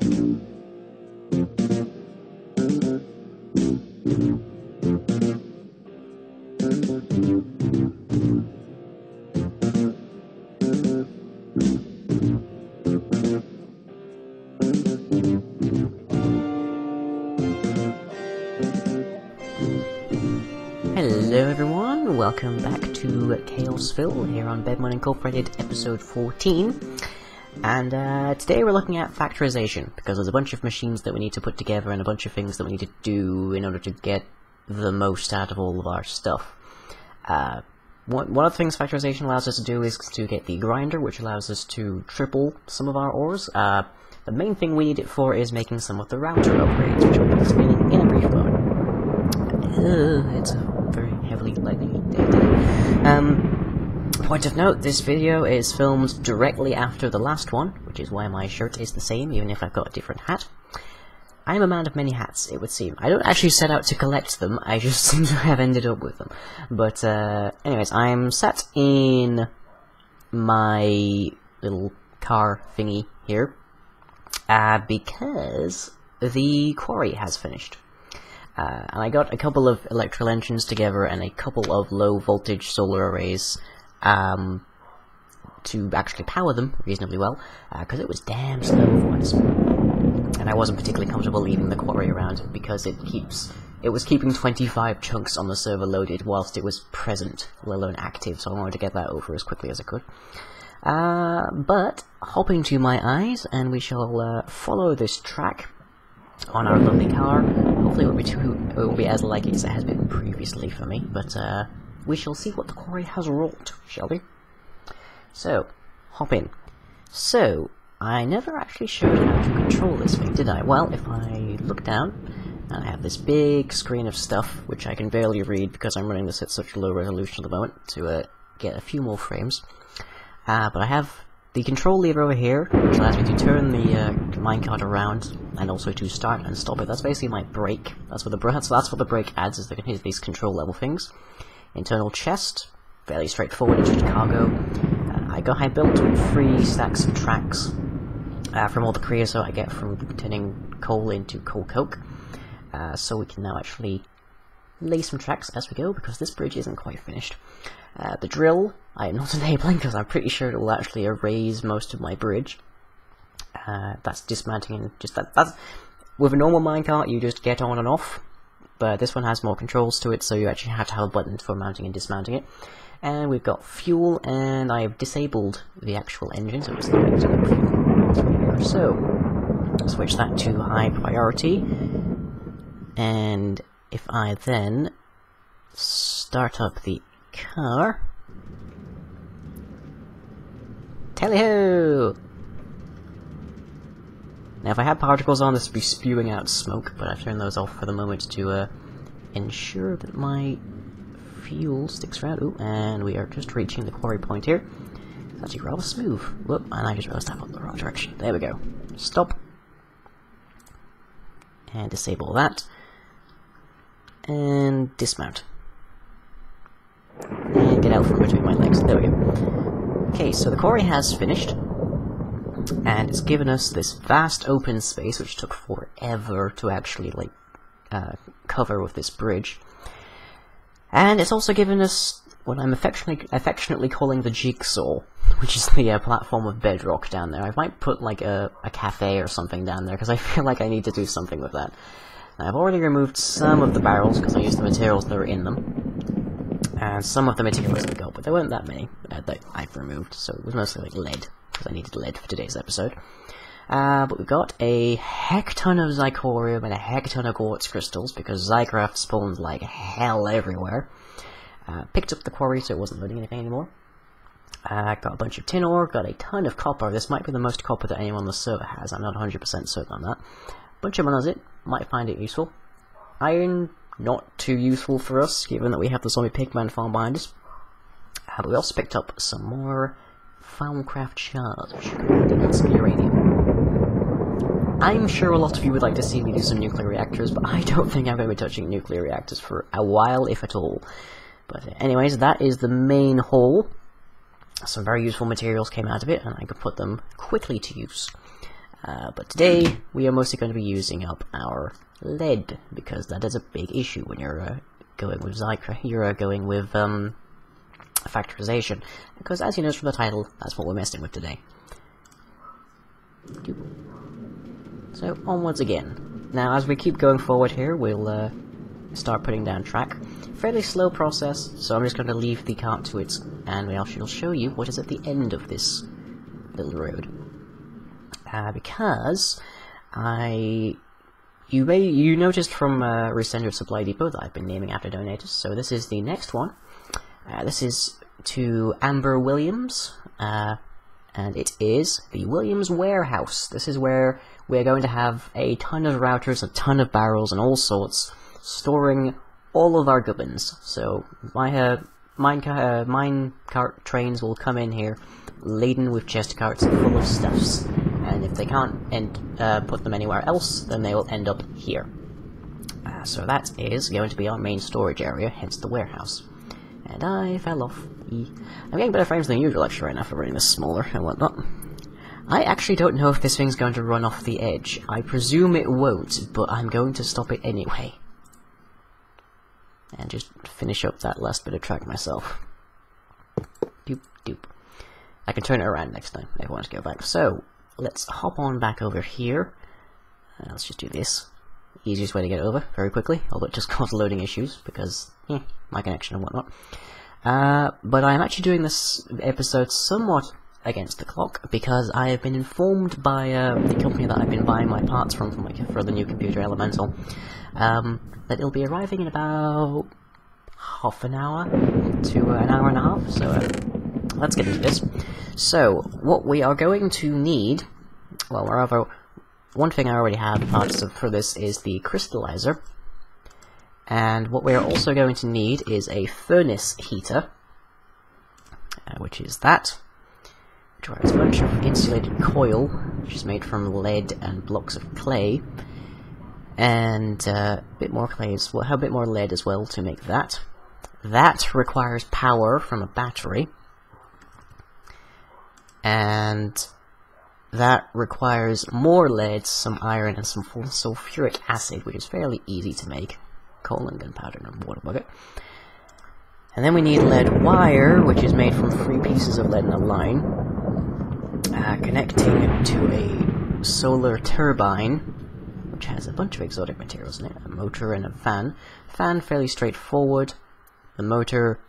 Hello everyone, welcome back to Chaosville here on Bedmon Incorporated episode 14, and today we're looking at Factorisation, because there's a bunch of machines that we need to put together and a bunch of things that we need to do in order to get the most out of all of our stuff. One of the things Factorisation allows us to do is to get the grinder, which allows us to triple some of our ores. The main thing we need it for is making some of the router upgrades, which we'll be explaining in a brief moment. It's a very heavily lightning day. Point of note, this video is filmed directly after the last one, which is why my shirt is the same, even if I've got a different hat. I am a man of many hats, it would seem. I don't actually set out to collect them, I just seem to have ended up with them. But, anyways, I'm sat in my little car thingy here, because the Quarry has finished. And I got a couple of electrical engines together and a couple of low voltage solar arrays to actually power them reasonably well, because it was damn slow otherwise. And I wasn't particularly comfortable leaving the Quarry around because it was keeping 25 chunks on the server loaded whilst it was present, let alone active, so I wanted to get that over as quickly as I could. But hop into my eyes and we shall follow this track on our lovely car. Hopefully it won't be as laggy as it has been previously for me, but we shall see what the Quarry has wrought, shall we? So, hop in. So, I never actually showed how to control this thing, did I? Well, if I look down, and I have this big screen of stuff, which I can barely read because I'm running this at such a low resolution at the moment, to get a few more frames. But I have the control lever over here, which allows me to turn the minecart around, and also to start and stop it. That's basically my brake. That's what the brake adds, is these control level things. Internal chest, fairly straightforward, it's just cargo. I built 3 stacks of tracks from all the creosote I get from turning coal into coal coke. So we can now actually lay some tracks as we go, because this bridge isn't quite finished. The drill, I am not enabling because I'm pretty sure it will actually erase most of my bridge. That's dismantling, that's with a normal minecart you just get on and off, but this one has more controls to it, so you actually have to have a button for mounting and dismounting it. And we've got fuel, and I've disabled the actual engine, so it's not using up fuel. So, switch that to high priority, and if I then start up the car, tally-ho! Now if I had particles on, this would be spewing out smoke, but I've turned those off for the moment to ensure that my fuel sticks around. Ooh, and we are just reaching the Quarry point here. It's actually rather smooth. Whoop, and I just realized I've gone the wrong direction. There we go. Stop. And disable that. And dismount. And get out from between my legs. There we go. Okay, so the Quarry has finished, and it's given us this vast open space, which took forever to actually, like, cover with this bridge. And it's also given us what I'm affectionately calling the jigsaw, which is the platform of bedrock down there. I might put, like, a cafe or something down there, because I feel like I need to do something with that. Now, I've already removed some of the barrels, because I used the materials that are in them. And some of the materials I got, but there weren't that many that I've removed, so it was mostly like lead, because I needed lead for today's episode. But we've got a heck ton of zirconium and a heck ton of quartz crystals, because Zycraft spawned like hell everywhere. Picked up the Quarry, so it wasn't loading anything anymore. Got a bunch of tin ore, got a ton of copper. This might be the most copper that anyone on the server has, I'm not 100% certain on that. Bunch of monazite, might find it useful. Iron, not too useful for us, given that we have the zombie pigman farm behind us. But we also picked up some more Farmcraft shards, which are converted into some uranium. I'm sure a lot of you would like to see me do some nuclear reactors, but I don't think I'm going to be touching nuclear reactors for a while, if at all. But anyways, that is the main haul. Some very useful materials came out of it, and I could put them quickly to use. But today, we are mostly going to be using up our lead, because that is a big issue when you're going with Factorisation. Because as you notice from the title, that's what we're messing with today. So, onwards again. Now, as we keep going forward here, we'll start putting down track. Fairly slow process, so I'm just going to leave the cart to it, and I shall show you what is at the end of this little road. Because you noticed from Resender Supply Depot that I've been naming after donators, so this is the next one. This is to Amber Williams, and it is the Williams Warehouse. This is where we're going to have a ton of routers, a ton of barrels, and all sorts, storing all of our gubbins. So mine cart trains will come in here, laden with chest carts full of stuffs, and if they can't put them anywhere else, then they will end up here. So that is going to be our main storage area, hence the warehouse. And I fell off. I'm getting better frames than usual actually right now for running this smaller and whatnot. I actually don't know if this thing's going to run off the edge. I presume it won't, but I'm going to stop it anyway. And just finish up that last bit of track myself. Doop, doop. I can turn it around next time if I want to go back. So, let's hop on back over here. Let's just do this. Easiest way to get over, very quickly, although it just caused loading issues, because, my connection and whatnot. But I'm actually doing this episode somewhat against the clock, because I have been informed by the company that I've been buying my parts from for the new computer, Elemental, that it'll be arriving in about half an hour to an hour and a half, so let's get into this. So, what we are going to need, well, rather, one thing I already have parts of for this is the crystallizer, and what we are also going to need is a furnace heater, which is that, which requires a bunch of insulated coil, which is made from lead and blocks of clay, and a bit more clay as well, a bit more lead as well to make that. That requires power from a battery, and that requires more lead, some iron, and some sulfuric acid, which is fairly easy to make. Coal and gunpowder and a water bucket. And then we need lead wire, which is made from 3 pieces of lead in a line, connecting to a solar turbine, which has a bunch of exotic materials in it, a motor and a fan. Fan fairly straightforward, the motor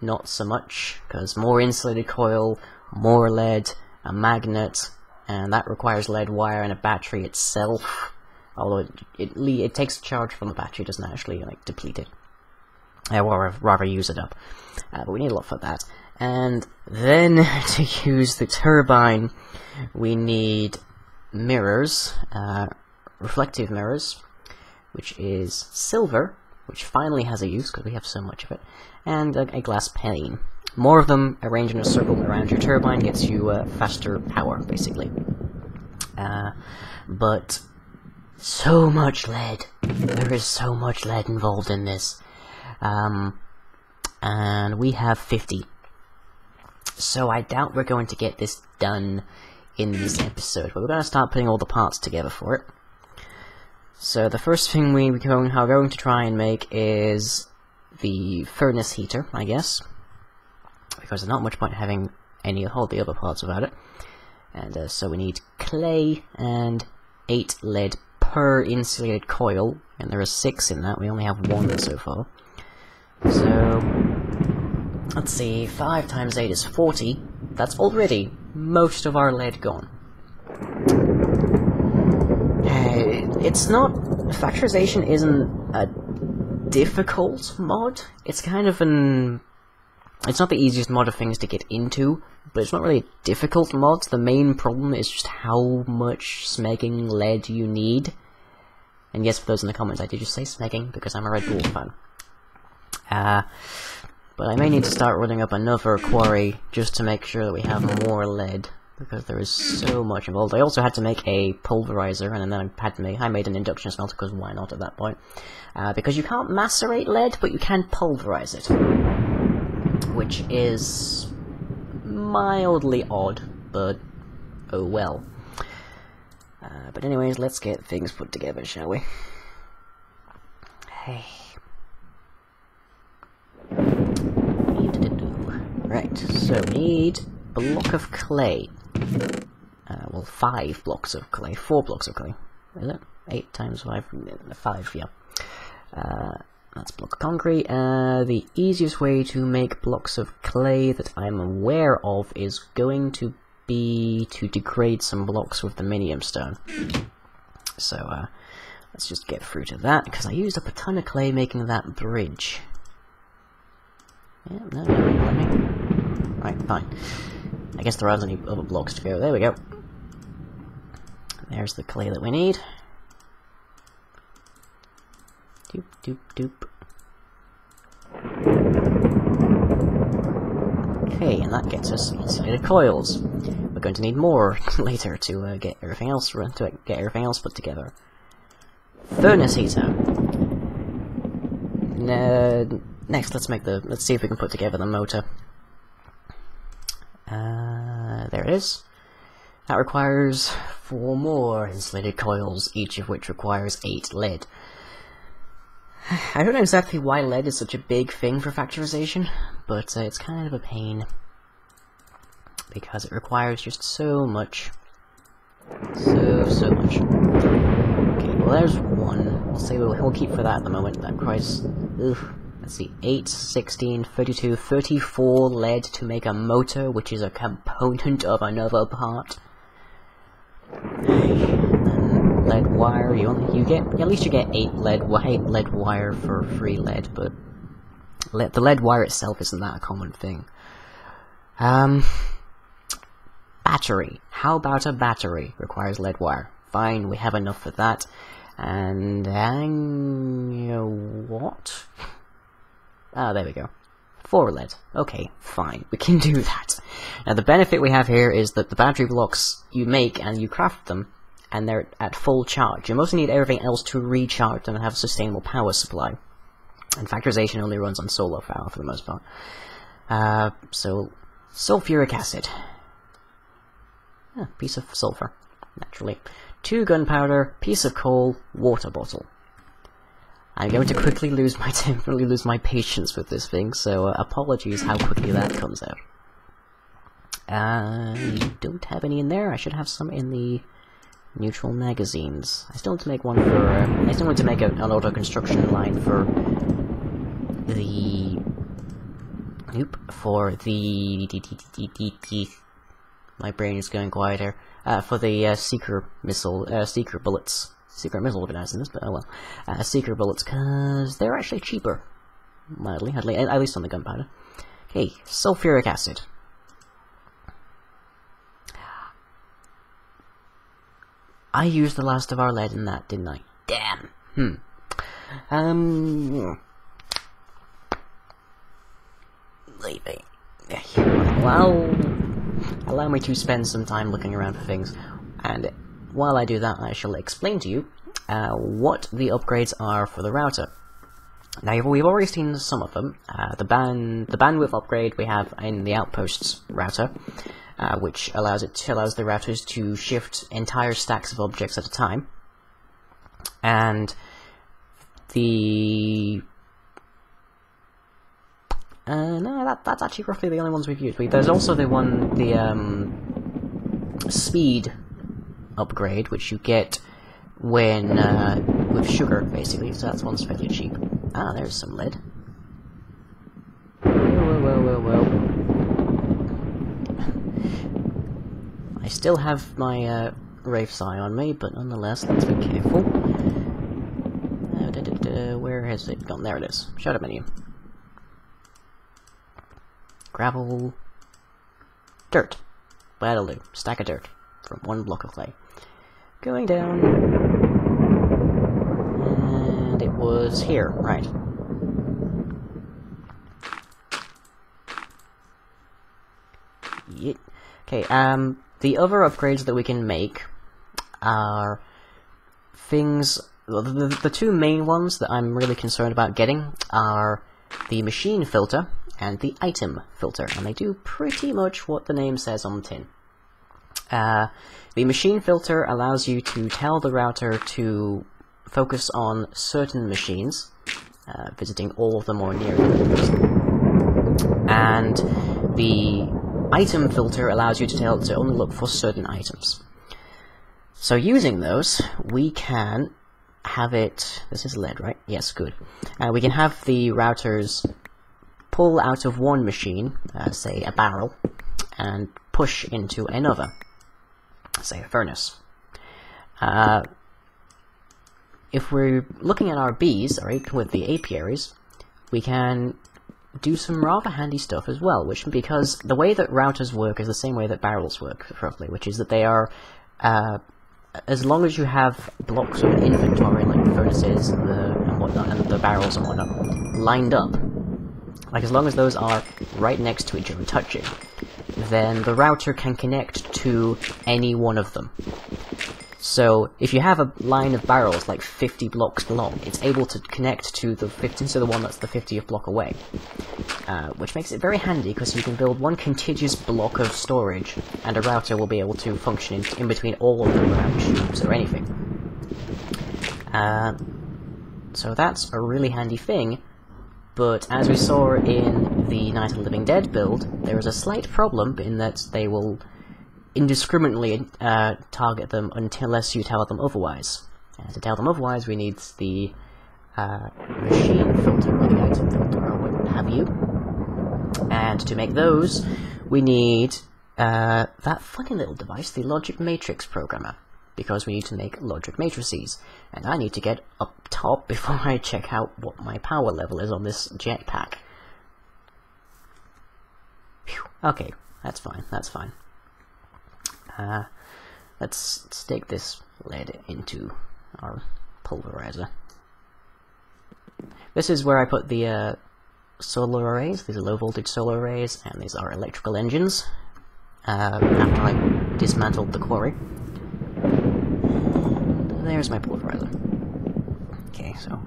not so much, because more insulated coil, more lead, a magnet, and that requires lead wire and a battery itself, although it takes charge from the battery, it doesn't actually like deplete it, or rather use it up, but we need a lot for that. And then to use the turbine we need mirrors, reflective mirrors, which is silver, which finally has a use because we have so much of it, and a glass pane. More of them arranged in a circle around your turbine gets you faster power, basically. But so much lead. There is so much lead involved in this. And we have 50. So I doubt we're going to get this done in this episode, but we're going to start putting all the parts together for it. So the first thing we are going to try and make is the furnace heater, I guess, because there's not much point having all the other parts without it. And so we need clay and 8 lead per insulated coil, and there are 6 in that. We only have 1 so far. So let's see, 5 times 8 is 40. That's already most of our lead gone. It's not... Factorisation isn't a difficult mod. It's kind of an... It's not the easiest mod of things to get into, but it's not really a difficult mod. The main problem is just how much smegging lead you need. And yes, for those in the comments, I did just say smegging, because I'm a Red Bull fan. But I may need to start running up another quarry, just to make sure that we have more lead, because there is so much involved. I also had to make a pulverizer, and then I made an induction smelter, because why not at that point? Because you can't macerate lead, but you can pulverize it, which is mildly odd, but oh well. But anyways, let's get things put together, shall we? Hey. Right, so we need a block of clay. Well, 5 blocks of clay. 4 blocks of clay. Is it? 8 times 5? 5, yeah. That's block of concrete. The easiest way to make blocks of clay that I'm aware of is going to be to degrade some blocks with the minium stone. So, let's just get through to that, because I used up a ton of clay making that bridge. Yeah, no, let me. Right, fine. I guess there aren't any other blocks to go. There we go. There's the clay that we need. Doop, doop, doop. Okay, and that gets us insulated coils. We're going to need more later to get everything else put together. Furnace heater. Next, let's see if we can put together the motor. There it is. That requires 4 more insulated coils, each of which requires 8 lead. I don't know exactly why lead is such a big thing for factorization, but it's kind of a pain. Because it requires just so much. So much. Okay, well there's 1. We'll say we'll keep for that at the moment. That requires... let's see, 8, 16, 32, 34 lead to make a motor, which is a component of another part. And lead wire, you get at least you get 8 lead wire for 3 lead, but the lead wire itself isn't that a common thing. Battery. How about a battery? Requires lead wire. Fine, we have enough for that. And what? Ah, there we go. 4 lead. Okay, fine. We can do that. Now, the benefit we have here is that the battery blocks you make and you craft them, and they're at full charge. You mostly need everything else to recharge them and have a sustainable power supply. And Factorisation only runs on solar power for the most part. So, sulfuric acid. Piece of sulfur, naturally. 2 gunpowder, piece of coal, water bottle. I'm going to quickly lose my patience with this thing, so apologies how quickly that comes out. I don't have any in there. I should have some in the neutral magazines. I still need to make one for. I still need to make an auto construction line for the. For the. My brain is going quiet here. For the seeker bullets. Secret missile would be nice in this, but oh well. Seeker bullets, cause they're actually cheaper. Mildly, at least on the gunpowder. Okay, sulfuric acid. I used the last of our lead in that, didn't I? Damn. Allow me to spend some time looking around for things, and while I do that, I shall explain to you what the upgrades are for the router. Now, we've already seen some of them. The bandwidth upgrade we have in the Outposts router, which allows the routers to shift entire stacks of objects at a time. And the... no, that's actually roughly the only ones we've used. There's also the speed upgrade, which you get when with sugar, basically. So that's one's fairly cheap. Ah, there's some lead. Well. I still have my Wraith's Eye on me, but nonetheless, let's be careful. Where has it gone? There it is. Shadow menu. Gravel. Dirt. That'll do. Stack of dirt from 1 block of clay. Going down. And it was here, right. Yep. Okay, the other upgrades that we can make are things... The 2 main ones that I'm really concerned about getting are the machine filter and the item filter, and they do pretty much what the name says on the tin. The machine filter allows you to tell the router to focus on certain machines, visiting all of them or near them. And the item filter allows you to tell it to only look for certain items. So using those, we can have it... This is lead, right? Yes, good. We can have the routers pull out of one machine, say a barrel, and push into another, say a furnace. If we're looking at our bees, right, with the apiaries, we can do some rather handy stuff as well, which, because the way that routers work is the same way that barrels work, roughly, which is that they are, as long as you have blocks of inventory, like furnaces and whatnot, and the barrels and whatnot, lined up, like as long as those are right next to each other, touching, then the router can connect to any one of them. So, if you have a line of barrels like 50 blocks long, it's able to connect to the 50th, so the one that's the 50th block away. Which makes it very handy, because you can build one contiguous block of storage, and a router will be able to function in between all of them without tubes or anything. So that's a really handy thing, but as we saw in the Night of the Living Dead build, there is a slight problem in that they will indiscriminately target them unless you tell them otherwise. And to tell them otherwise, we need the machine filter or the item filter or what have you. And to make those, we need that funny little device, the logic matrix programmer, because we need to make logic matrices. And I need to get up top before I check out what my power level is on this jetpack. Phew. Okay, that's fine, that's fine. Let's stick this lead into our pulverizer. This is where I put the solar arrays. These are low voltage solar arrays, and these are electrical engines. After I dismantled the quarry. There's my pulverizer. Okay, so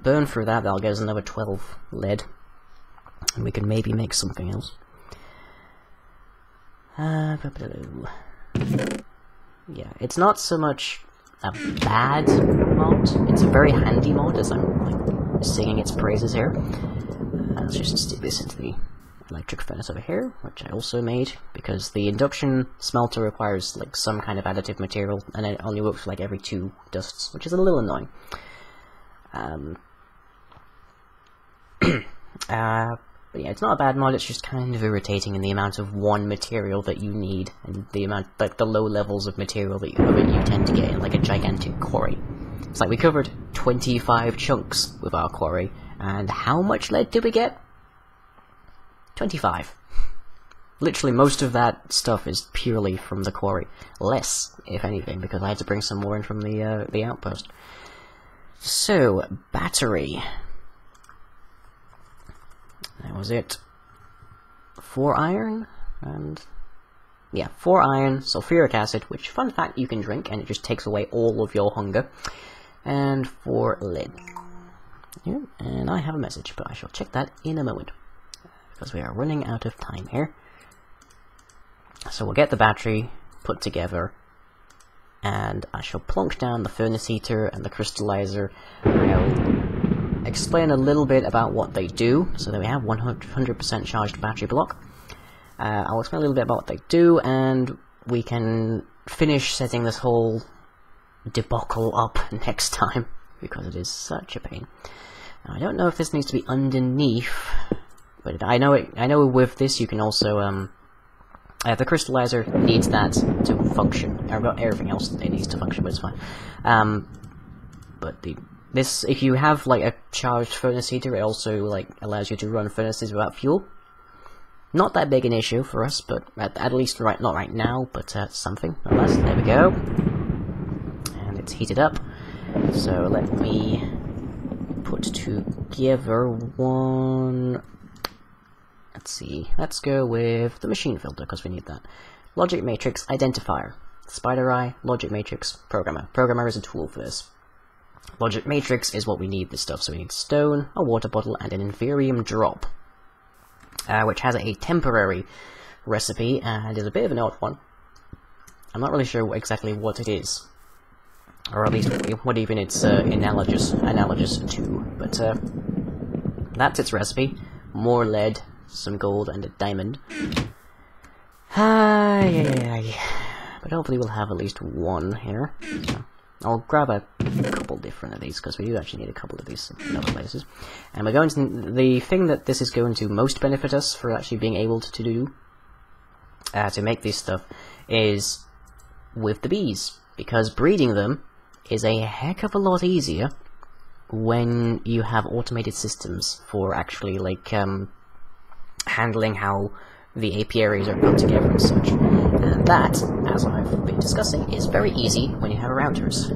burn through that, that'll get us another 12 lead. And we can maybe make something else. Yeah, it's not so much a bad mod, it's a very handy mod, as I'm like singing its praises here. Let's just stick this into the electric furnace over here, which I also made, because the induction smelter requires like some kind of additive material, and it only works like every 2 dusts, which is a little annoying. But yeah, it's not a bad mod, it's just kind of irritating in the amount of one material that you need, and the amount, like, the low levels of material that you tend to get in, like, a gigantic quarry. It's like, we covered 25 chunks with our quarry, and how much lead did we get? 25. Literally, most of that stuff is purely from the quarry. Less, if anything, because I had to bring some more in from the outpost. So, battery. That was it. 4 iron, and yeah, 4 iron, sulfuric acid, which, fun fact, you can drink, and it just takes away all of your hunger, and 4 lead. Yeah, and I have a message, but I shall check that in a moment, because we are running out of time here. So we'll get the battery put together, and I shall plonk down the furnace heater and the crystallizer. I'll explain a little bit about what they do, so that we have 100% charged battery block. I'll explain a little bit about what they do, and we can finish setting this whole debacle up next time, because it is such a pain. Now, I don't know if this needs to be underneath, but I know with this you can also, the crystallizer needs that to function. I've got everything else that it needs to function, but it's fine. But this, if you have like a charged furnace heater, it also like allows you to run furnaces without fuel. Not that big an issue for us, but at least not right now, but something nonetheless. There we go, and it's heated up. So let me put together one. Let's see. Let's go with the machine filter because we need that. Logic matrix identifier. Spider eye. Logic matrix programmer. Programmer is a tool for this. Logic matrix is what we need this stuff, so we need stone, a water bottle, and an inferium drop, which has a temporary recipe, and is a bit of an odd one. I'm not really sure exactly what it is, or at least what even it's analogous to, but that's its recipe. More lead, some gold, and a diamond. But hopefully we'll have at least one here. So I'll grab a couple different of these, because we do actually need a couple of these in other places. And we're going to... the thing that this is going to most benefit us for actually being able to do, to make this stuff, is with the bees. Because breeding them is a heck of a lot easier when you have automated systems for actually, like, handling how the apiaries are put together and such. And that, as I've been discussing, is very easy when you have routers.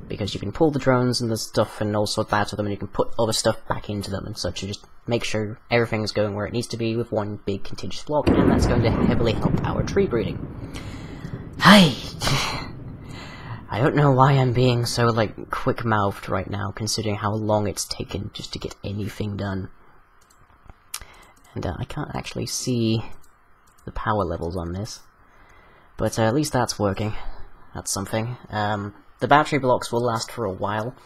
Because you can pull the drones and the stuff and all sorts out of them, and you can put other stuff back into them and such, and just make sure everything's going where it needs to be with one big contiguous block, and that's going to heavily help our tree breeding. Hi! I don't know why I'm being so, like, quick-mouthed right now, considering how long it's taken just to get anything done. And I can't actually see the power levels on this. But at least that's working. That's something. The battery blocks will last for a while.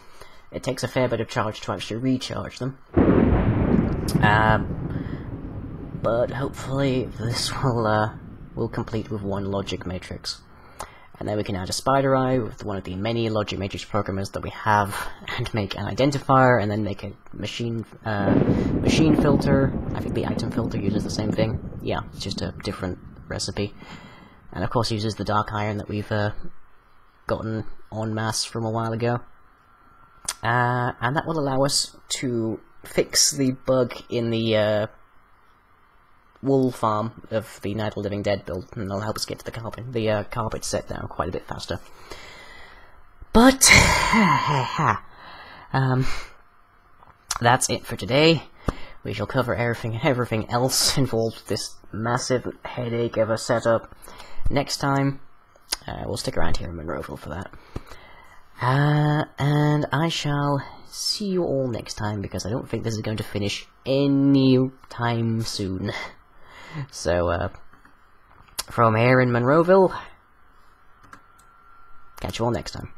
It takes a fair bit of charge to actually recharge them. But hopefully this will complete with one logic matrix. And then we can add a spider eye with one of the many logic matrix programmers that we have, and make an identifier, and then make a machine filter. I think the item filter uses the same thing. Yeah, it's just a different recipe. And of course uses the dark iron that we've gotten en masse from a while ago. And that will allow us to fix the bug in the wool farm of the Night of the Living Dead build, and that'll help us get to the carpet set down quite a bit faster. But that's it for today. We shall cover everything else involved with this massive headache of a setup next time. We'll stick around here in Monroeville for that. And I shall see you all next time, because I don't think this is going to finish any time soon. So, from here in Monroeville, catch you all next time.